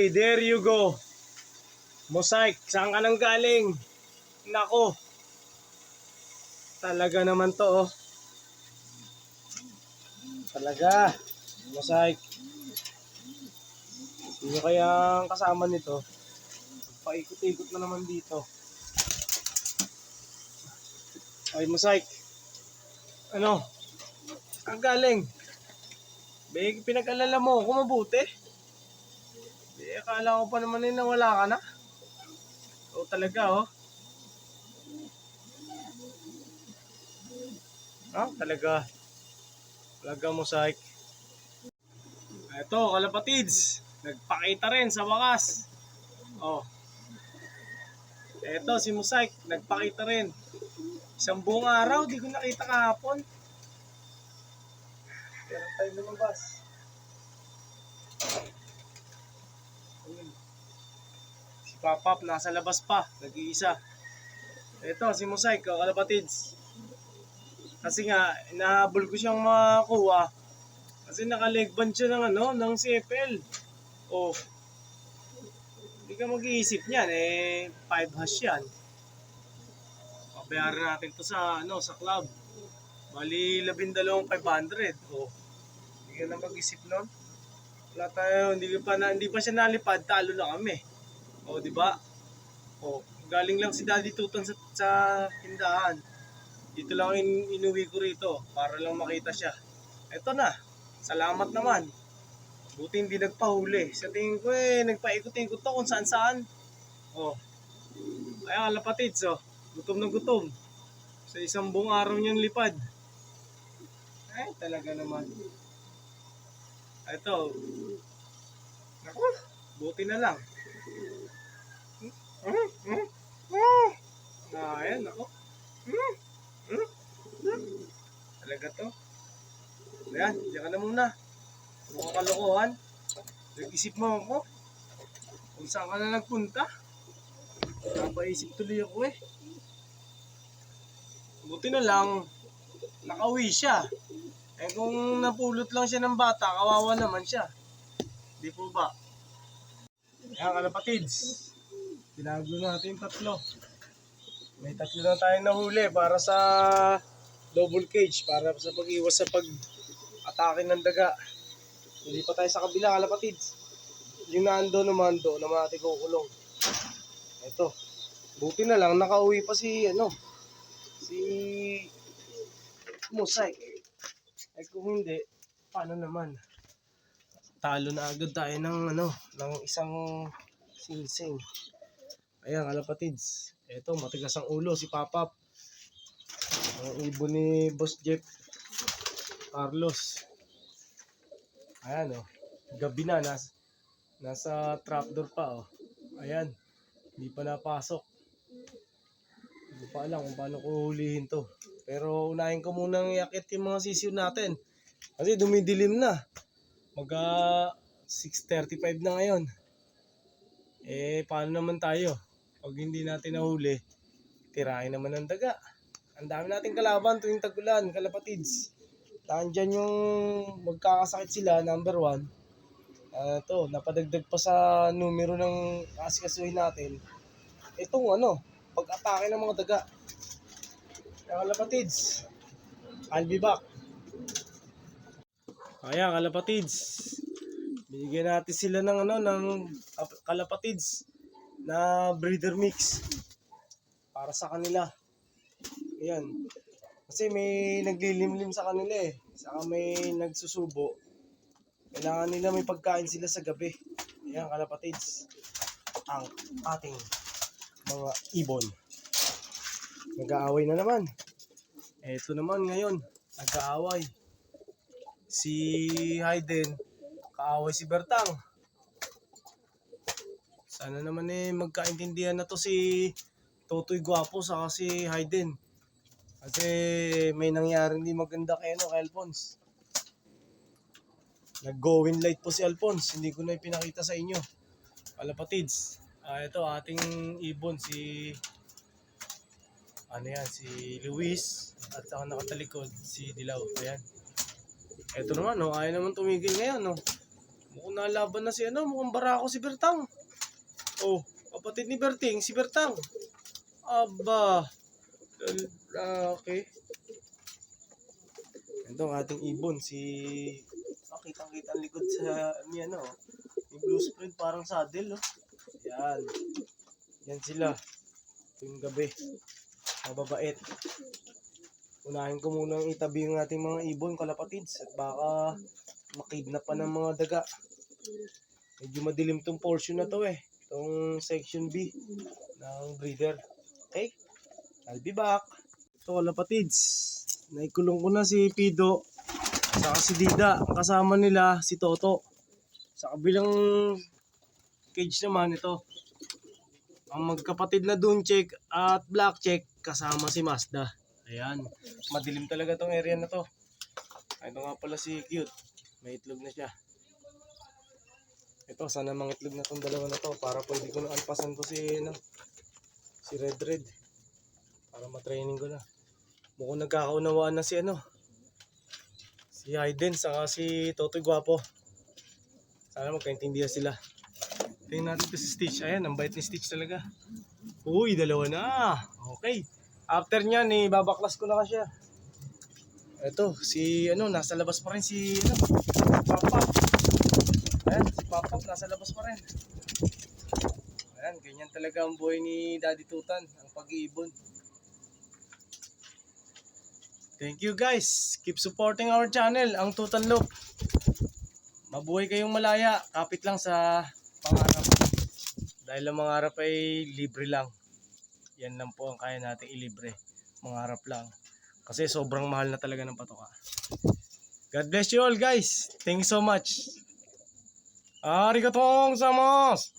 Okay, there you go. Mosaic, saan ka nang galing? Nako, talaga naman to, oh. Talaga, Mosaic. Sino kaya ang kasama nito? Paikot-ikot na naman dito. Ay, Mosaic. Ano? Ang galing. Pinag-alala mo ako mabuti. Akala ko pa naman na wala ka na. O talaga, oh. Talaga. Talaga, Mosaic. Ito, kalapatids. Nagpakita rin sa wakas. Oh. Ito, si Mosaic. Nagpakita rin. Isang buong araw, di ko nakita kahapon. Pero tayo lumabas. Si Papap nasa labas pa, nag-iisa. Ito, si Mosaic, kalapatids. Kasi nga, inahabol ko siyang makakuha. Kasi naka-leg band siya ng CFL. Oh. Hindi ka mag-iisip niyan, 5 hash yan. Pabayaran natin to sa club. Bali 12,500. Oh. Hindi ka na mag-isip nun. Wala tayo, hindi pa siya nalipad, talo na kami. Oh, di ba? Oh, galing lang si Daddy Tuton sa tindahan. Dito lang inuwi ko rito para lang makita siya. Eto na. Salamat naman. Buti hindi nagpahuli. Sa tingin ko nagpaikot-ikot to kung saan-saan. Oh. Kaya kalapatids, oh. Gutom na gutom. Sa isang buong araw niyang lipad. Ay, talaga naman. Ito. Naku, buti na lang. Ayan, ako. Talaga to. Ayan, diyan ka na muna. Mukhang kalokohan. Nag-isip mo ako. Kung saan ka na nagpunta. Napaisip tuloy ako eh. Buti na lang, nakauwi siya. Kung napulot lang siya ng bata, kawawa naman siya. Di po ba? Ayan, kalapatids. Tinago natin 3. May 3 na tayong nahuli para sa double cage. Para sa pag-iwas sa pag-atake ng daga. Hindi pa tayo sa kabila, kalapatids. Yung naman natin kukulong. Ito. Buti na lang, nakauwi pa si Mosaic. Kung hindi, paano naman? Talo na agad tayo ng isang singsing. Ayan, kalapatids. Ito, matigas ang ulo, si Papap. Ang ibon ni Boss Jeff Carlos. Ayan, oh. Gabi na, nasa trapdoor pa, oh. Ayan, hindi pa napasok. Hindi pa alam kung paano ko hulihin to. Pero unahin ko munang iakit yung mga sisiw natin. Kasi dumidilim na. 6:35 na ngayon. Paano naman tayo? Pag hindi natin nahuli, tirahin naman ng daga. Ang dami nating kalaban tuwing tag-ulan, kalapatids. Nandyan yung magkakasakit sila, number 1. Napadagdag pa sa numero ng asikasuhin natin. Itong pag-atake ng mga daga. Kaya kalapatids, I'll be back. Kaya kalapatids, bigyan natin sila ng kalapatids na breeder mix para sa kanila. Ayan. Kasi may naglilimlim sa kanila eh. Saka may nagsusubo. Kailangan nila may pagkain sila sa gabi. Ayan, kalapatids. Ang ating mga ibon. Nag-aaway na naman. Eto naman ngayon, nag-aaway. Si Hayden, kaaway si Bertang. Sana naman magkaintindihan na to si Totoy Guapo sa si Hayden. Kasi may nangyaring di maganda kay Alphonse. Nag-going light po si Alphonse. Hindi ko na ipinakita sa inyo. Kalapatids. Ito ating ibon si Luis at saka nakatalikod si Dilaw. Ayan. Ito naman ayaw naman tumigil ngayon Mukhang nalaban na si ano, mukhang barako si Bertang. Oh, kapatid ni Berting, si Bertang. Aba. Okay. Ito ang ating ibon, si... Kitang-kita ang likod sa ni ano, ni blue spread, parang saddle, oh. Yan. Yan sila. Tuwing gabi. Mababait. Unahin ko munang itabi yung ating mga ibon, kalapatids. At baka makidnap pa ng mga daga. Medyo madilim tong portion na to eh. Itong section B ng breeder. Okay? I'll be back. Ito kalapatids. Naikulong ko na si Pido. Saka si Dida. Ang kasama nila si Toto. Sa kabilang cage naman ito. Ang magkapatid na Duncheck at Blackcheck kasama si Mazda. Ayan. Madilim talaga tong area na to. Ito nga pala si Cute. May itlog na siya. Ito, sana mangitlog na tong dalawa na to para pwede ko na alpasan ko si Red Red. Para matraining ko na. Mukhang nagkakaunawaan na si si Hayden saka si Totoy Guapo. Sana magkaintindihan sila. Tingnan natin ito si Stitch. Ayan, ang bait ni Stitch talaga. Uy, dalawa na. Okay. After nyan, babaklas ko na siya. Ito, si nasa labas pa rin si Papa. Ayan, si Papa nasa labas pa rin. Ayan, ganyan talaga ang buhay ni Daddy Tutan, ang pag-iibon. Thank you guys. Keep supporting our channel, ang Tutan Loop. Mabuhay kayong malaya. Kapit lang sa pangarap. Dahil ang mangarap ay libre lang. Yan lang po ang kaya natin ilibre. Mangarap lang. Kasi sobrang mahal na talaga ng patoka. God bless you all guys. Thank you so much. Arigatong gozaimasu.